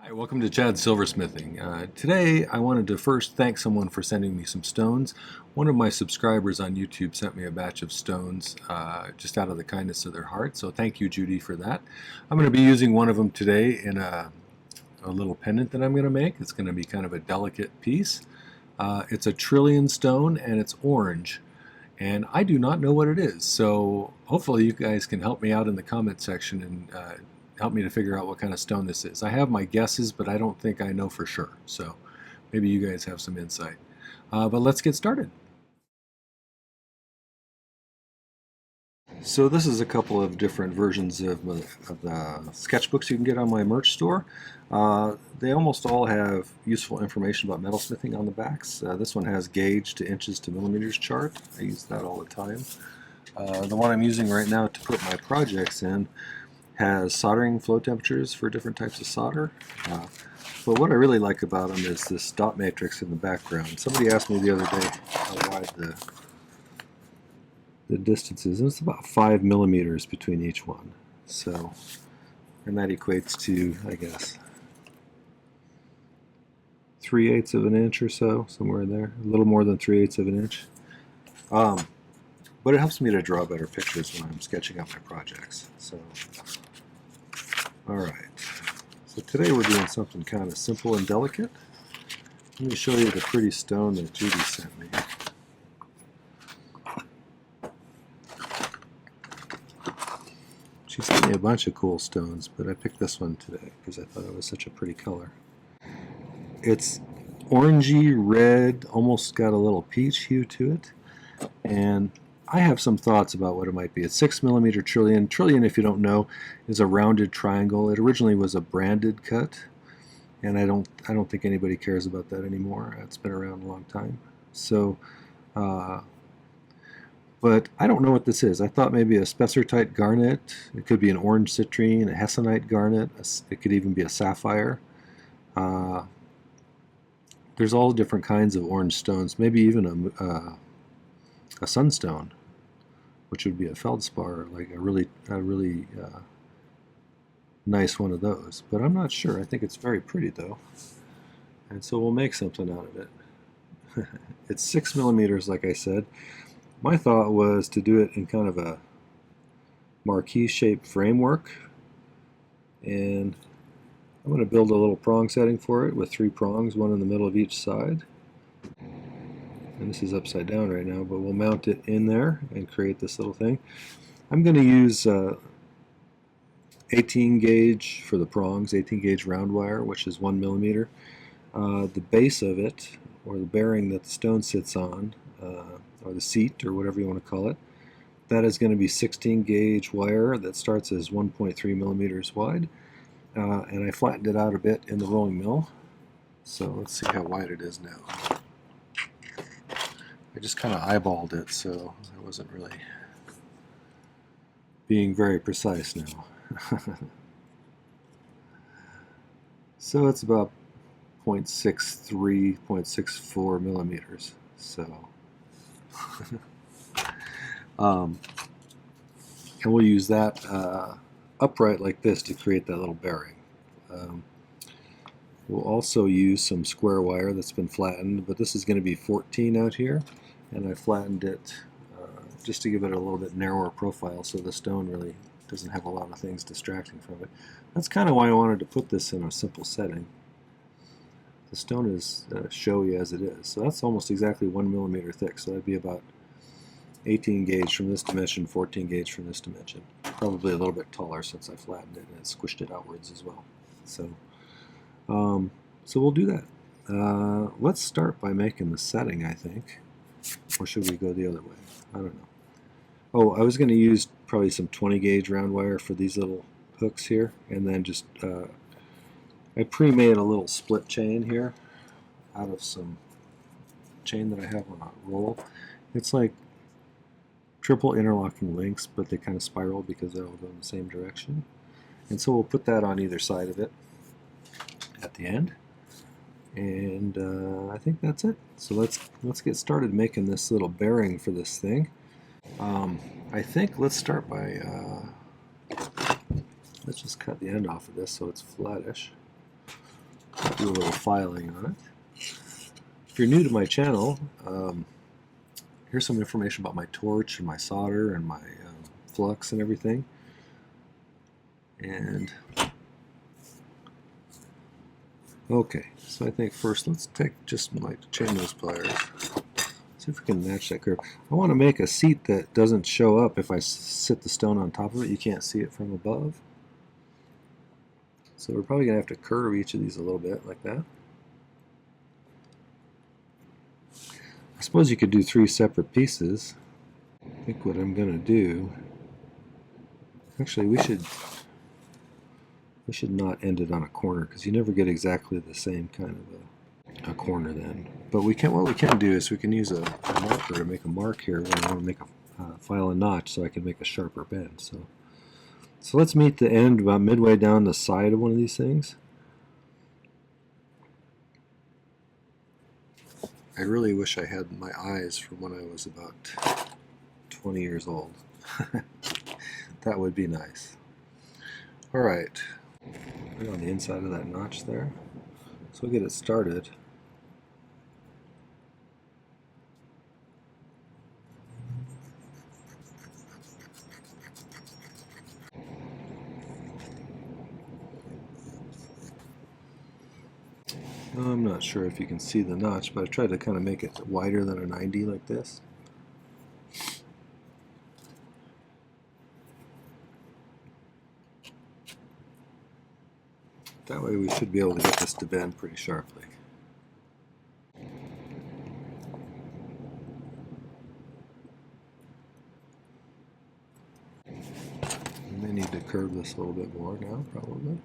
Hi, welcome to Chad's Silversmithing. Today I wanted to first thank someone for sending me some stones. One of my subscribers on YouTube sent me a batch of stones just out of the kindness of their heart, so thank you, Judy, for that. I'm going to be using one of them today in a little pendant that I'm going to make. It's going to be kind of a delicate piece. It's a trilliant stone and it's orange, and I do not know what it is, so hopefully you guys can help me out in the comment section and help me to figure out what kind of stone this is. I have my guesses, but I don't think I know for sure. So maybe you guys have some insight. But let's get started. So this is a couple of different versions of the sketchbooks you can get on my merch store. They almost all have useful information about metalsmithing on the backs. This one has gauge to inches to millimeters chart. I use that all the time. The one I'm using right now to put my projects in has soldering flow temperatures for different types of solder. But what I really like about them is this dot matrix in the background. Somebody asked me the other day how wide the distance is, and it's about 5 millimeters between each one. So, and that equates to, I guess, 3/8 of an inch or so, somewhere in there, a little more than 3/8 of an inch. But it helps me to draw better pictures when I'm sketching out my projects. So, alright, so today we're doing something kind of simple and delicate. Let me show you the pretty stone that Judy sent me. She sent me a bunch of cool stones, but I picked this one today because I thought it was such a pretty color. It's orangey red, almost got a little peach hue to it, and I have some thoughts about what it might be. It's 6 millimeter trilliant. Trilliant, if you don't know, is a rounded triangle. It originally was a branded cut, and I don't think anybody cares about that anymore. It's been around a long time. So, but I don't know what this is. I thought maybe a spessartite garnet. It could be an orange citrine, a hessonite garnet. It could even be a sapphire. There's all different kinds of orange stones. Maybe even a sunstone, which would be a feldspar, like a really nice one of those. But I'm not sure. I think it's very pretty though, and so we'll make something out of it. It's 6 millimeters, like I said. My thought was to do it in kind of a marquee-shaped framework, and I'm going to build a little prong setting for it with 3 prongs, one in the middle of each side. And this is upside down right now, but we'll mount it in there and create this little thing. I'm going to use 18 gauge for the prongs, 18 gauge round wire, which is 1 millimeter. The base of it, or the bearing that the stone sits on, or the seat, or whatever you want to call it, that is going to be 16 gauge wire that starts as 1.3 millimeters wide. And I flattened it out a bit in the rolling mill. So let's see how wide it is now. I just kind of eyeballed it, so I wasn't really being very precise now. So it's about 0.63, 0.64 millimeters. So, and we'll use that upright like this to create that little bearing. We'll also use some square wire that's been flattened, but this is going to be 14 out here, and I flattened it just to give it a little bit narrower profile so the stone really doesn't have a lot of things distracting from it. That's kind of why I wanted to put this in a simple setting. The stone is showy as it is, so that's almost exactly 1 millimeter thick, so that'd be about 18 gauge from this dimension, 14 gauge from this dimension. Probably a little bit taller since I flattened it and squished it outwards as well. So, so we'll do that. Let's start by making the setting, I think. Or should we go the other way? I don't know. Oh, I was going to use probably some 20 gauge round wire for these little hooks here, and then just I pre-made a little split chain here out of some chain that I have on a roll. It's like triple interlocking links, but they kind of spiral because they all go in the same direction. And so we'll put that on either side of it at the end. And I think that's it. So let's get started making this little bearing for this thing. I think let's start by let's just cut the end off of this so it's flattish. do a little filing on it. If you're new to my channel, here's some information about my torch and my solder and my flux and everything. And okay, so I think first let's take just my chain nose pliers. See if we can match that curve. I want to make a seat that doesn't show up if I sit the stone on top of it. You can't see it from above. So we're probably going to have to curve each of these a little bit like that. I suppose you could do 3 separate pieces. I think what I'm going to do, actually we should not end it on a corner because you never get exactly the same kind of a corner then. But what we can do is we can use a marker to make a mark here when I want to make a file a notch so I can make a sharper bend. So let's meet the end about midway down the side of one of these things. I really wish I had my eyes from when I was about 20 years old. That would be nice. Alright, right on the inside of that notch there. So we'll get it started. I'm not sure if you can see the notch, but I tried to kind of make it wider than a 90 like this. That way we should be able to get this to bend pretty sharply. I may need to curve this a little bit more now, probably.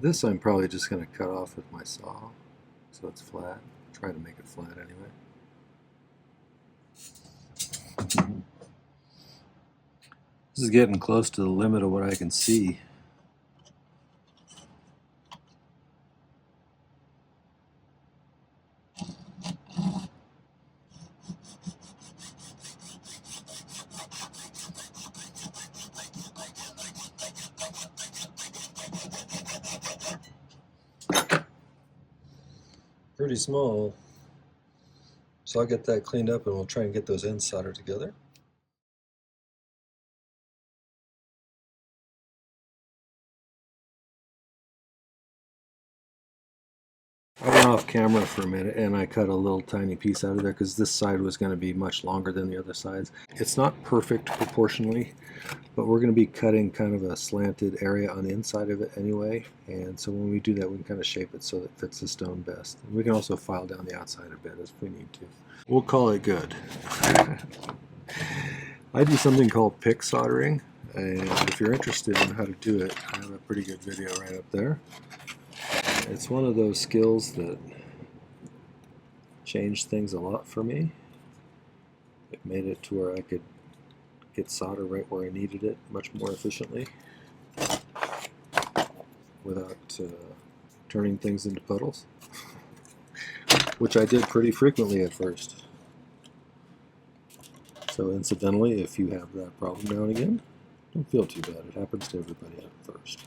This I'm probably just going to cut off with my saw so it's flat. Try to make it flat anyway. This is getting close to the limit of what I can see. Pretty small. So I'll get that cleaned up and we'll try and get those ends soldered together. I went off camera for a minute and I cut a little tiny piece out of there because this side was going to be much longer than the other sides. It's not perfect proportionally, but we're going to be cutting kind of a slanted area on the inside of it anyway, and so when we do that we can kind of shape it so that it fits the stone best. And we can also file down the outside a bit if we need to. We'll call it good. I do something called pick soldering, and if you're interested in how to do it, I have a pretty good video right up there. It's one of those skills that changed things a lot for me. It made it to where I could get solder right where I needed it much more efficiently without turning things into puddles, which I did pretty frequently at first. So incidentally, if you have that problem now and again, don't feel too bad. It happens to everybody at first.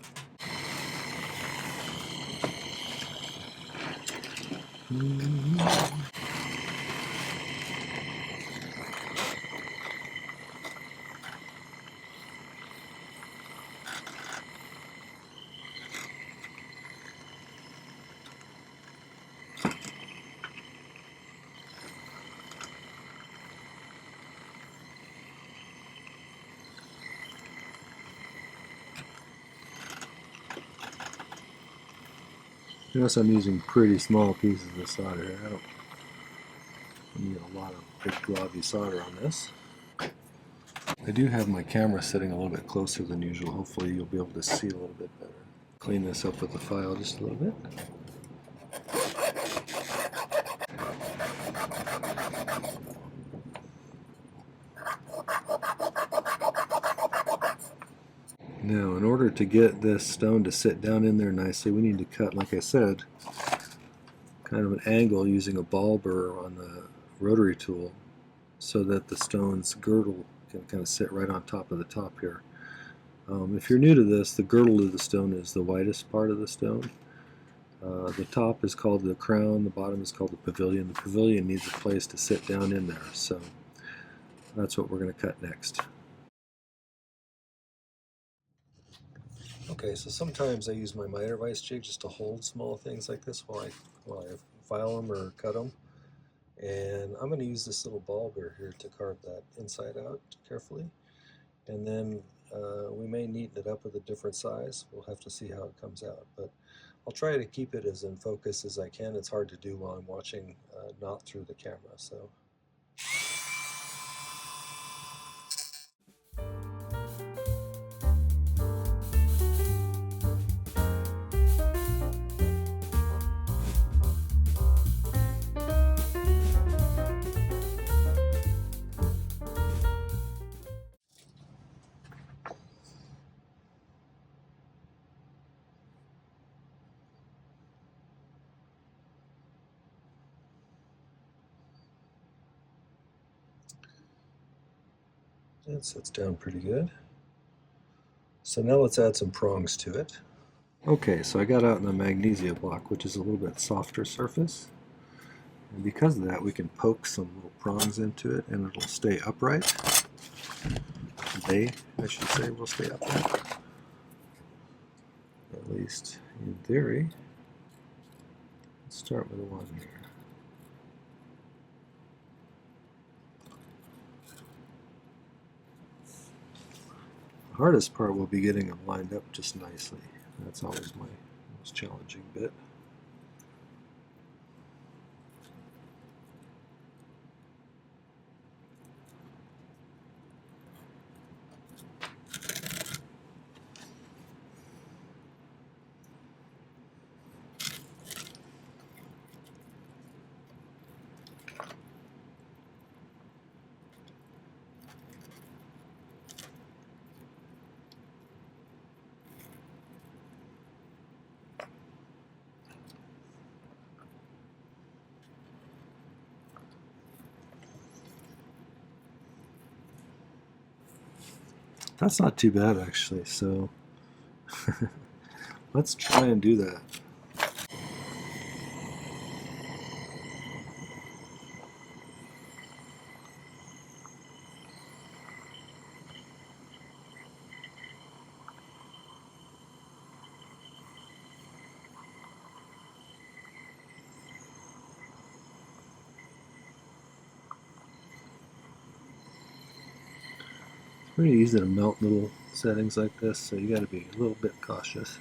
Notice I'm using pretty small pieces of solder here. I don't need a lot of big globby solder on this. I do have my camera sitting a little bit closer than usual. Hopefully you'll be able to see a little bit better. Clean this up with the file just a little bit. Now, in order to get this stone to sit down in there nicely, we need to cut, like I said, kind of an angle using a ball burr on the rotary tool so that the stone's girdle can kind of sit right on top of the top here. If you're new to this, the girdle of the stone is the widest part of the stone. The top is called the crown, the bottom is called the pavilion. The pavilion needs a place to sit down in there, so that's what we're going to cut next. Okay, so sometimes I use my miter vise jig just to hold small things like this while I file them or cut them. And I'm going to use this little ball burr here to carve that inside out carefully. And then we may neaten it up with a different size. We'll have to see how it comes out. But I'll try to keep it as in focus as I can. It's hard to do while I'm watching, not through the camera. So. It sits down pretty good. So now let's add some prongs to it. Okay, so I got out in a magnesia block, which is a little bit softer surface. And because of that, we can poke some little prongs into it and it'll stay upright. They, I should say, will stay upright. At least in theory. Let's start with one here. The hardest part will be getting them lined up just nicely. That's always my most challenging bit. That's not too bad actually, so let's try and do that. Pretty easy to melt little settings like this, so you got to be a little bit cautious.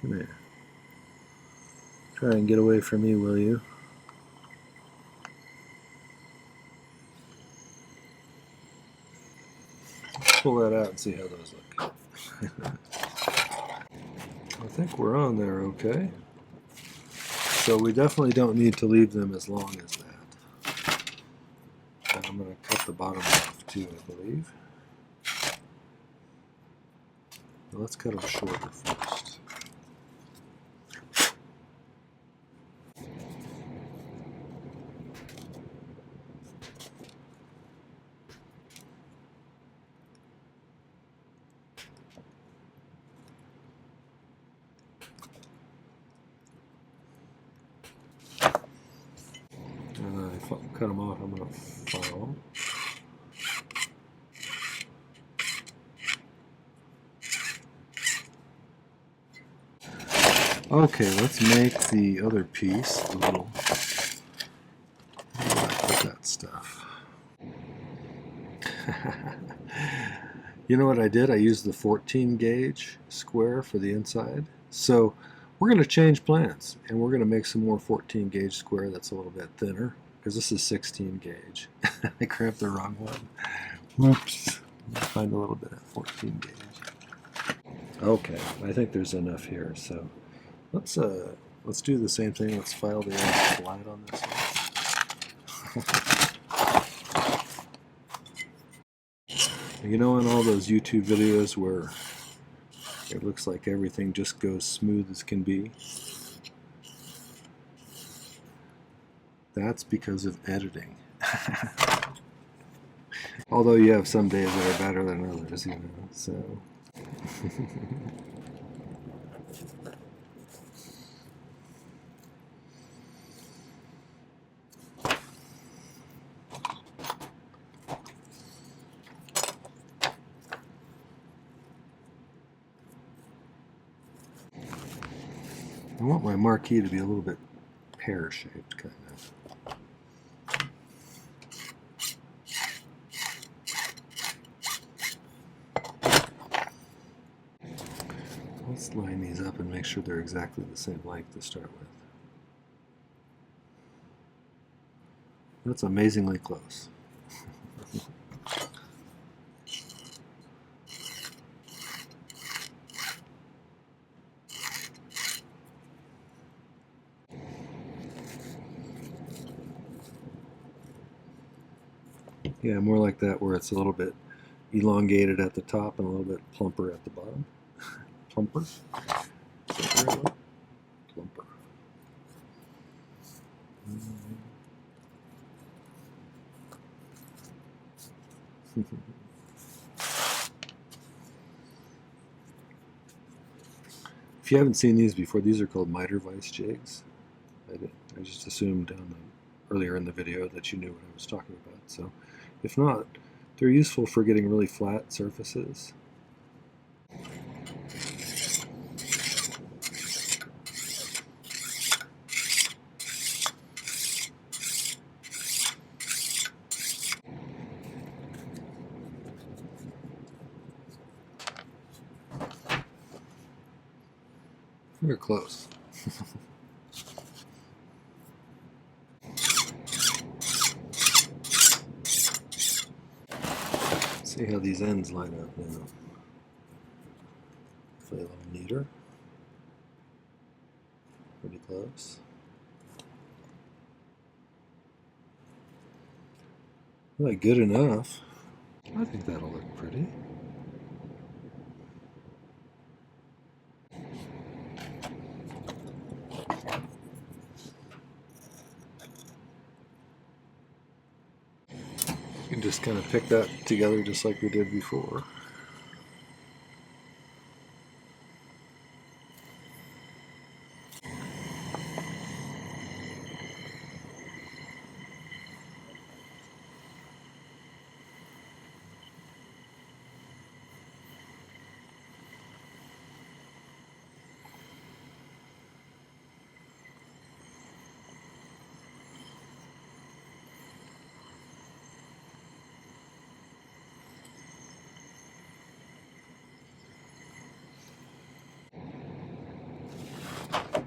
Come here. Try and get away from me, will you? Let's pull that out and see how those look. I think we're on there okay. So we definitely don't need to leave them as long as that. And I'm going to cut the bottom off too, I believe. Well, let's cut them shorter first. And I cut them off, I'm going to file. Okay, let's make the other piece a little. Put that stuff. You know what I did? I used the 14 gauge square for the inside. So we're going to change plans, and we're going to make some more 14 gauge square that's a little bit thinner, because this is 16 gauge. I cramped the wrong one. Oops. Find a little bit of 14 gauge. Okay, I think there's enough here. So let's do the same thing. Let's file the slide on this one. You know, in all those YouTube videos where it looks like everything just goes smooth as can be, that's because of editing. Although you have some days that are better than others, you know, so. I want my marquee to be a little bit pear-shaped, kind of. Let's line these up and make sure they're exactly the same length to start with. That's amazingly close. Yeah, more like that, where it's a little bit elongated at the top and a little bit plumper at the bottom. Plumper? Is that the right one? Plumper. If you haven't seen these before, these are called miter vise jigs. I just assumed earlier in the video that you knew what I was talking about. So, if not, they're useful for getting really flat surfaces. We're close. See how these ends line up now. Hopefully a little neater. Pretty close. Well, good enough. I think that'll look pretty. You can just kind of pick that together just like we did before.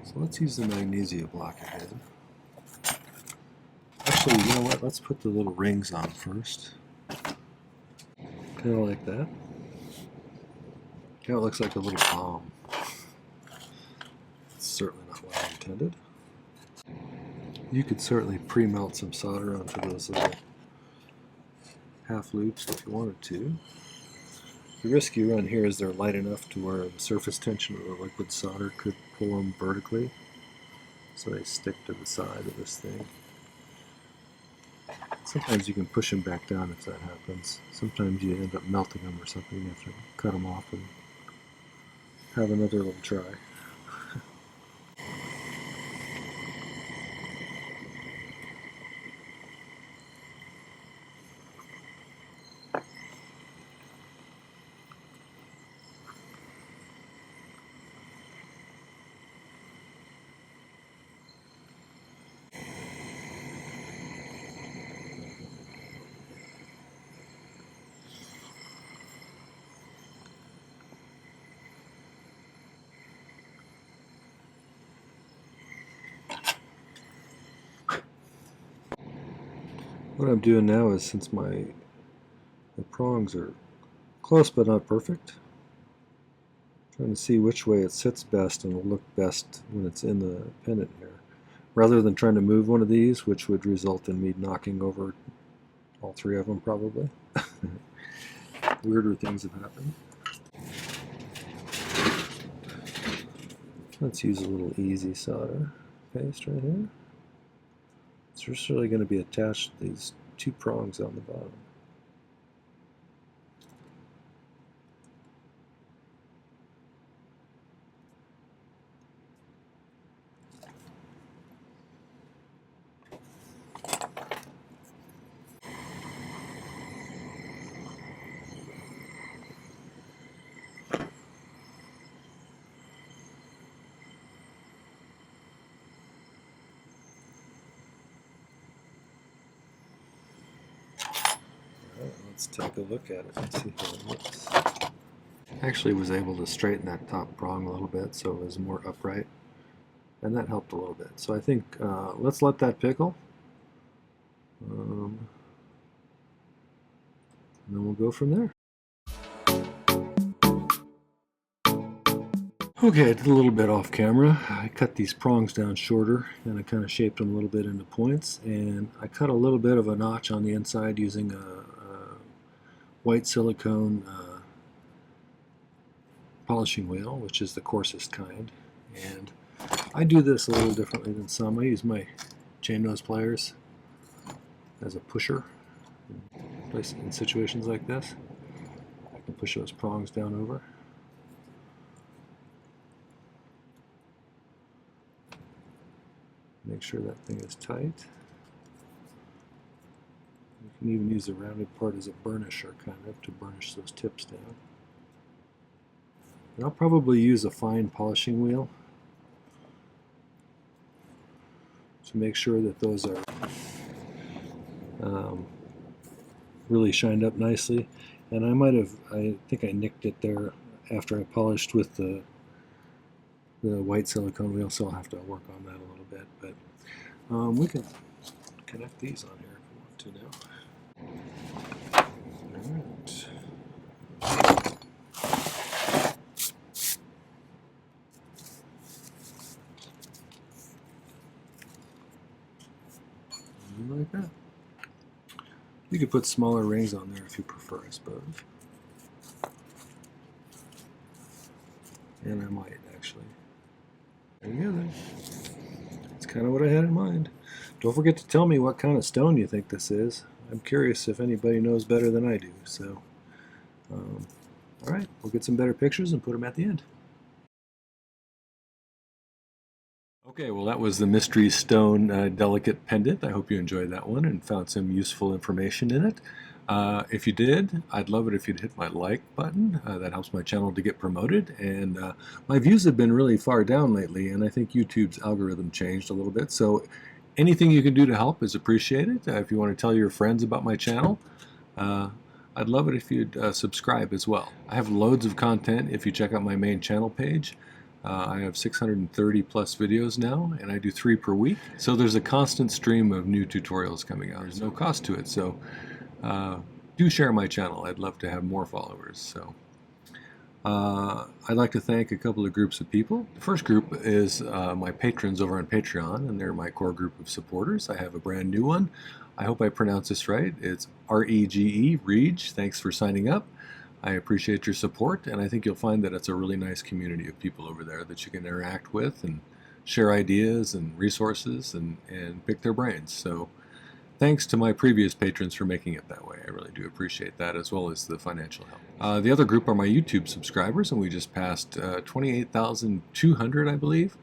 So let's use the magnesia block again. Actually, you know what? Let's put the little rings on first. Kind of like that. Kind of looks like a little bomb. That's certainly not what I intended. You could certainly pre-melt some solder onto those little half loops if you wanted to. The risk you run here is they're light enough to where the surface tension of the liquid solder could pull them vertically, so they stick to the side of this thing. Sometimes you can push them back down if that happens. Sometimes you end up melting them or something. You have to cut them off and have another little try. What I'm doing now is, since the prongs are close but not perfect, trying to see which way it sits best and will look best when it's in the pendant here, rather than trying to move one of these, which would result in me knocking over all three of them probably. Weirder things have happened. Let's use a little easy solder paste right here. It's just really going to be attached to these two prongs on the bottom. Let's take a look at it and see how it looks. Actually was able to straighten that top prong a little bit so it was more upright, and that helped a little bit. So I think let's let that pickle, and then we'll go from there. Okay, I did a little bit off camera. I cut these prongs down shorter, and I kind of shaped them a little bit into points, and I cut a little bit of a notch on the inside using a white silicone polishing wheel, which is the coarsest kind. And I do this a little differently than some. I use my chain nose pliers as a pusher in situations like this. I can push those prongs down over. Make sure that thing is tight. You can even use the rounded part as a burnisher, kind of, to burnish those tips down. And I'll probably use a fine polishing wheel to make sure that those are really shined up nicely. And I think I nicked it there after I polished with the white silicone wheel, so I'll have to work on that a little bit. But we can connect these on here if we want to now. Alright. Like that. You could put smaller rings on there if you prefer, I suppose. And I might, actually. There you go then. That's kind of what I had in mind. Don't forget to tell me what kind of stone you think this is. I'm curious if anybody knows better than I do. So, alright, we'll get some better pictures and put them at the end. Okay, well that was the Mystery Stone Delicate Pendant. I hope you enjoyed that one and found some useful information in it. If you did, I'd love it if you'd hit my like button. That helps my channel to get promoted. And my views have been really far down lately, and I think YouTube's algorithm changed a little bit. So anything you can do to help is appreciated. If you want to tell your friends about my channel, I'd love it if you'd subscribe as well. I have loads of content if you check out my main channel page. I have 630 plus videos now, and I do 3 per week. So there's a constant stream of new tutorials coming out. There's no cost to it, so do share my channel. I'd love to have more followers. So I'd like to thank a couple of groups of people. The first group is my patrons over on Patreon, and they're my core group of supporters. I have a brand new one. I hope I pronounce this right. It's R-E-G-E, Rege. Thanks for signing up. I appreciate your support, and I think you'll find that it's a really nice community of people over there that you can interact with and share ideas and resources and pick their brains. So thanks to my previous patrons for making it that way. I really do appreciate that, as well as the financial help. The other group are my YouTube subscribers, and we just passed 28,200, I believe.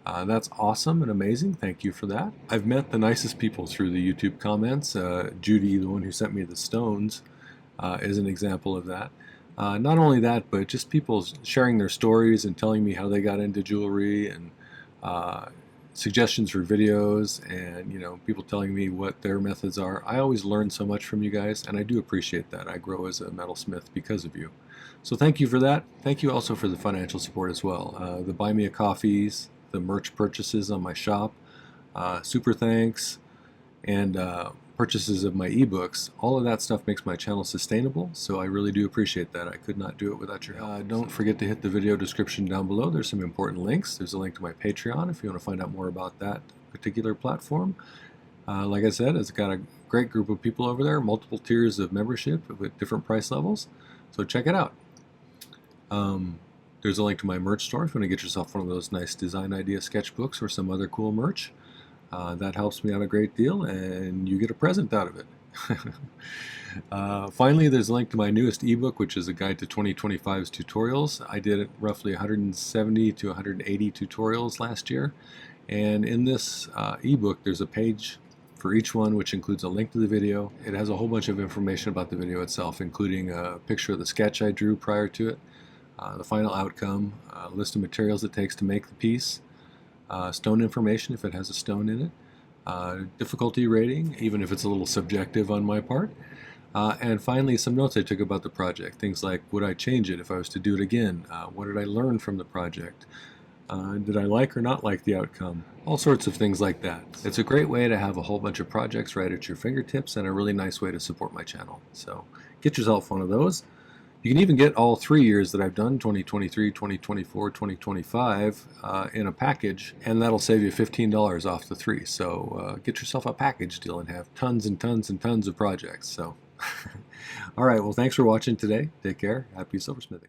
That's awesome and amazing. Thank you for that. I've met the nicest people through the YouTube comments. Judy, the one who sent me the stones, is an example of that. Not only that, but just people sharing their stories and telling me how they got into jewelry, and suggestions for videos, and people telling me what their methods are. I always learn so much from you guys, and I do appreciate that. I grow as a metalsmith because of you. So thank you for that. Thank you also for the financial support as well. The buy me a coffees, the merch purchases on my shop, super thanks, and purchases of my ebooks. All of that stuff makes my channel sustainable, so I really do appreciate that. I could not do it without your help. Don't forget to hit the video description down below. There's some important links. There's a link to my Patreon if you want to find out more about that particular platform. Like I said, it's got a great group of people over there, multiple tiers of membership with different price levels, so check it out. There's a link to my merch store if you want to get yourself one of those nice design idea sketchbooks or some other cool merch. That helps me out a great deal, and you get a present out of it. Finally, there's a link to my newest ebook, which is a guide to 2025's tutorials. I did roughly 170 to 180 tutorials last year, and in this ebook there's a page for each one, which includes a link to the video. It has a whole bunch of information about the video itself, including a picture of the sketch I drew prior to it, the final outcome, a list of materials it takes to make the piece, stone information if it has a stone in it, difficulty rating, even if it's a little subjective on my part, and finally some notes I took about the project. Things like, would I change it if I was to do it again? What did I learn from the project? Did I like or not like the outcome? All sorts of things like that. It's a great way to have a whole bunch of projects right at your fingertips, and a really nice way to support my channel. So get yourself one of those. You can even get all 3 years that I've done, 2023, 2024, 2025, in a package, and that'll save you $15 off the 3. So get yourself a package deal and have tons and tons and tons of projects. So, all right, well, thanks for watching today. Take care. Happy silversmithing.